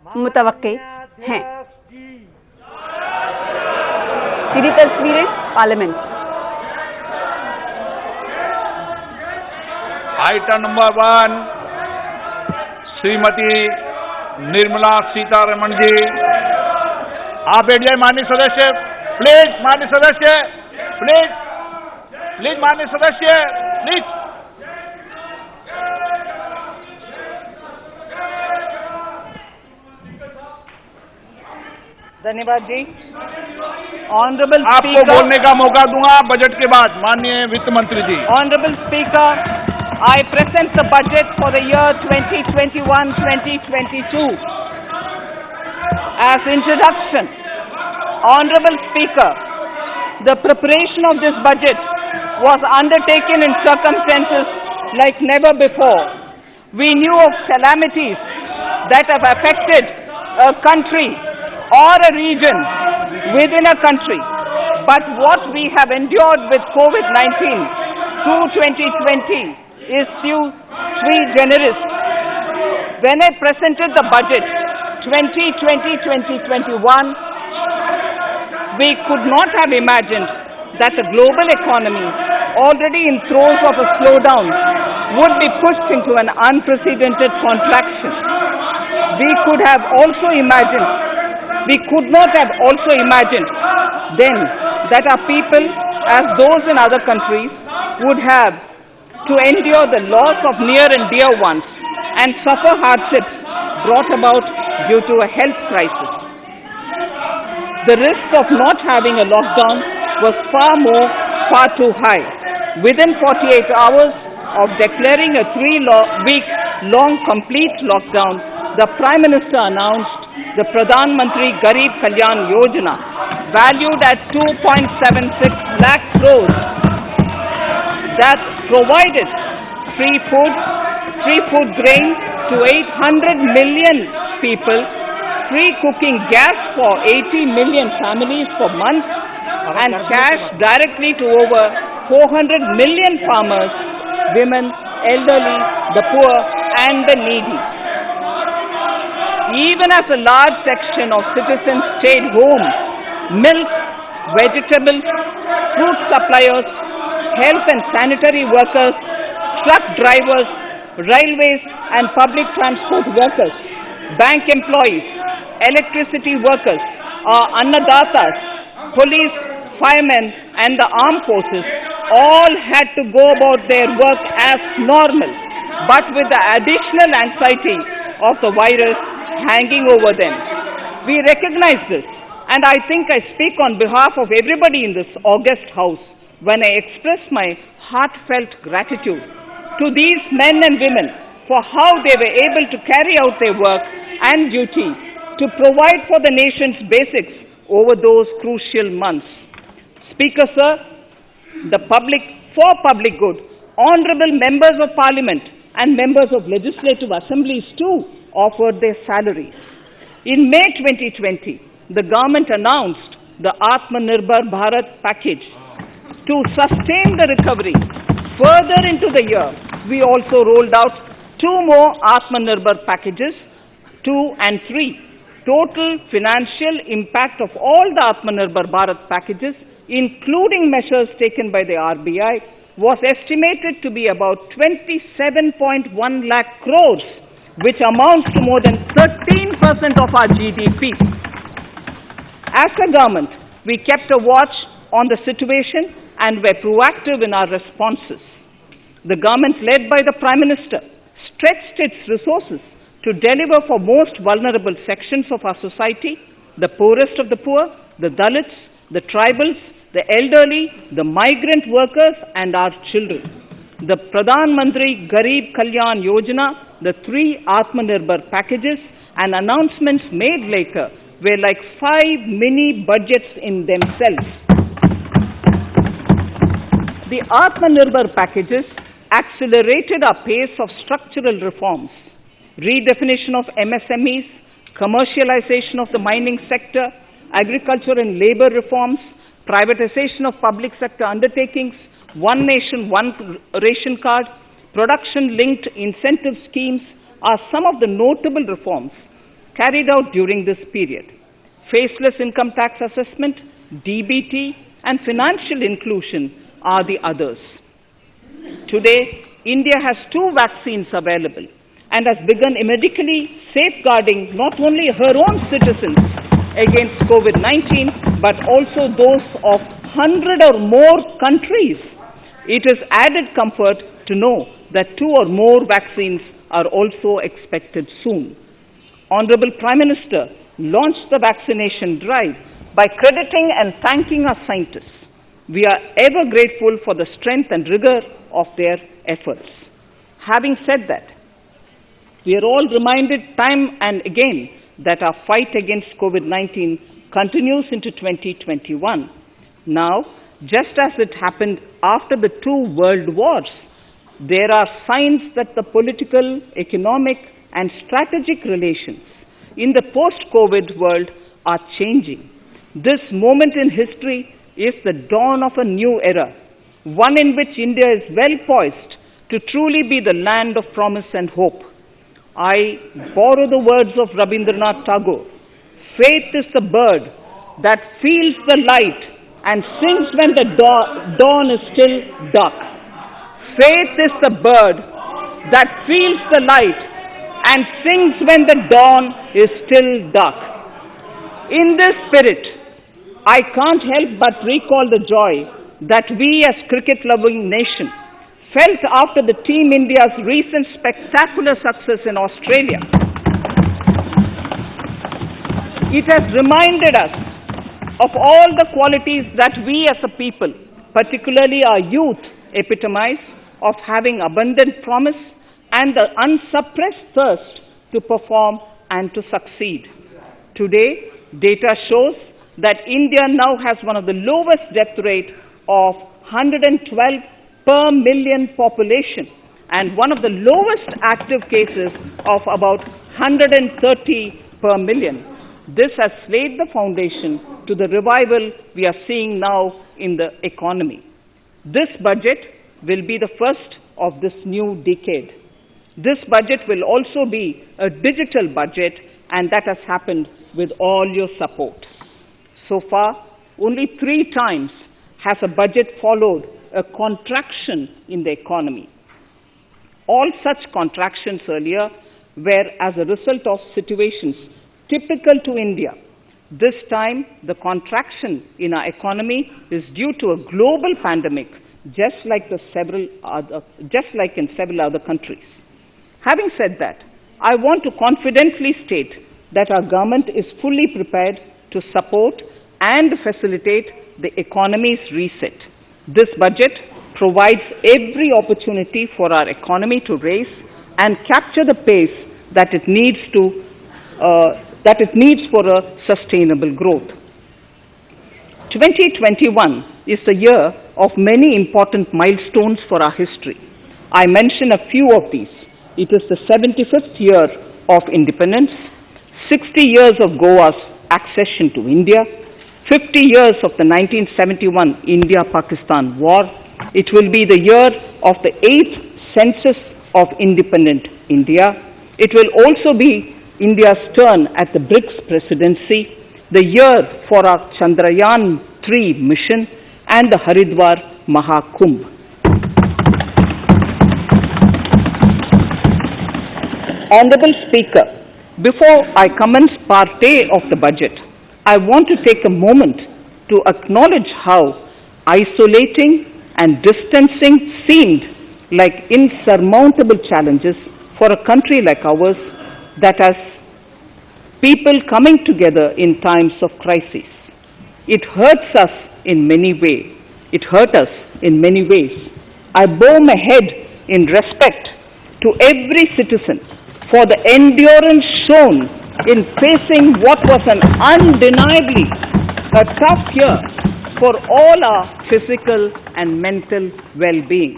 मुतवक्के हैं। सीधी तस्वीरें पार्लियामेंट से। आइटम नंबर 1 श्रीमती निर्मला सीतारमण जी, आप बैठ जाए माननीय सदस्य, प्लीज माननीय सदस्य, प्लीज माननीय सदस्य, प्लीज। धन्यवाद जी। ऑनरेबल आपको बोलने का मौका दूंगा बजट के बाद, माननीय वित्त मंत्री जी। Honorable Speaker, I present the budget for the year 2021-2022. As introduction, Honorable Speaker, the preparation of this budget was undertaken in circumstances like never before. We knew of calamities that have affected a country or a region within a country. But what we have endured with COVID-19 through 2020 is sui generis. When I presented the budget 2020-2021, we could not have imagined that the global economy, already in throes of a slowdown, would be pushed into an unprecedented contraction. We could not have also imagined then that our people, as those in other countries, would have to endure the loss of near and dear ones and suffer hardships brought about due to a health crisis. The risk of not having a lockdown was far too high. Within 48 hours of declaring a 3-week-long complete lockdown, the Prime Minister announced the Pradhan Mantri Garib Kalyan Yojana, valued at 2.76 lakh crores, that provided free food grain to 800 million people, free cooking gas for 80 million families for months, and cash directly to over 400 million farmers, women, elderly, the poor and the needy. Even as a large section of citizens stayed home, milk, vegetables, fruit suppliers, health and sanitary workers, truck drivers, railways and public transport workers, bank employees, electricity workers, annadatas, police, firemen and the armed forces all had to go about their work as normal, but with the additional anxiety of the virus hanging over them. We recognize this, and I think I speak on behalf of everybody in this august house when I express my heartfelt gratitude to these men and women for how they were able to carry out their work and duty to provide for the nation's basics over those crucial months. Speaker, sir, for public good, honorable members of parliament and members of legislative assemblies too offered their salaries. In May 2020, the government announced the Atmanirbhar Bharat package. To sustain the recovery further into the year, we also rolled out 2 more Atmanirbhar packages, 2 and 3. Total financial impact of all the Atmanirbhar Bharat packages, including measures taken by the RBI, was estimated to be about 27.1 lakh crores, which amounts to more than 13% of our GDP. As a government, we kept a watch on the situation and were proactive in our responses. The government, led by the Prime Minister, stretched its resources to deliver for most vulnerable sections of our society, the poorest of the poor, the Dalits, the tribals, the elderly, the migrant workers and our children. The Pradhan Mantri Garib Kalyan Yojana, the 3 Atmanirbhar packages and announcements made later were like 5 mini budgets in themselves. The Atmanirbhar packages accelerated our pace of structural reforms, redefinition of MSMEs, commercialization of the mining sector, agriculture and labor reforms, privatization of public sector undertakings, one nation, one ration card, production-linked incentive schemes are some of the notable reforms carried out during this period. Faceless income tax assessment, DBT, and financial inclusion are the others. Today, India has 2 vaccines available and has begun medically safeguarding not only her own citizens against COVID-19, but also those of 100 or more countries. It is added comfort to know that 2 or more vaccines are also expected soon. Honorable Prime Minister launched the vaccination drive by crediting and thanking our scientists. We are ever grateful for the strength and rigor of their efforts. Having said that, we are all reminded time and again that our fight against COVID-19 continues into 2021. Now, just as it happened after the 2 world wars, there are signs that the political, economic, and strategic relations in the post-COVID world are changing. This moment in history is the dawn of a new era, one in which India is well poised to truly be the land of promise and hope. I borrow the words of Rabindranath Tagore. Faith is the bird that feels the light and sings when the dawn is still dark. Faith is the bird that feels the light and sings when the dawn is still dark. In this spirit, I can't help but recall the joy that we as cricket-loving nation felt after the Team India's recent spectacular success in Australia. It has reminded us of all the qualities that we as a people, particularly our youth, epitomize of having abundant promise and the unsuppressed thirst to perform and to succeed. Today, data shows that India now has one of the lowest death rate of 112 per million population and one of the lowest active cases of about 130 per million. This has laid the foundation to the revival we are seeing now in the economy. This budget will be the first of this new decade. This budget will also be a digital budget, and that has happened with all your support. So far, only 3 times has a budget followed a contraction in the economy. All such contractions earlier were as a result of situations typical to India. This time, the contraction in our economy is due to a global pandemic, just like in several other countries. Having said that, I want to confidently state that our government is fully prepared to support and facilitate the economy's reset. This budget provides every opportunity for our economy to raise and capture the pace that it needs for a sustainable growth. 2021 is the year of many important milestones for our history. I mention a few of these. It is the 75th year of independence, 60 years of Goa's accession to India, 50 years of the 1971 India-Pakistan War. It will be the year of the 8th census of independent India. It will also be India's turn at the BRICS presidency, the year for our Chandrayaan-3 mission, and the Haridwar Mahakumbh. Honorable Speaker, before I commence part A of the budget, I want to take a moment to acknowledge how isolating and distancing seemed like insurmountable challenges for a country like ours that has people coming together in times of crisis. It hurts us in many ways. It hurt us in many ways. I bow my head in respect to every citizen for the endurance shown in facing what was an undeniably a tough year for all our physical and mental well-being.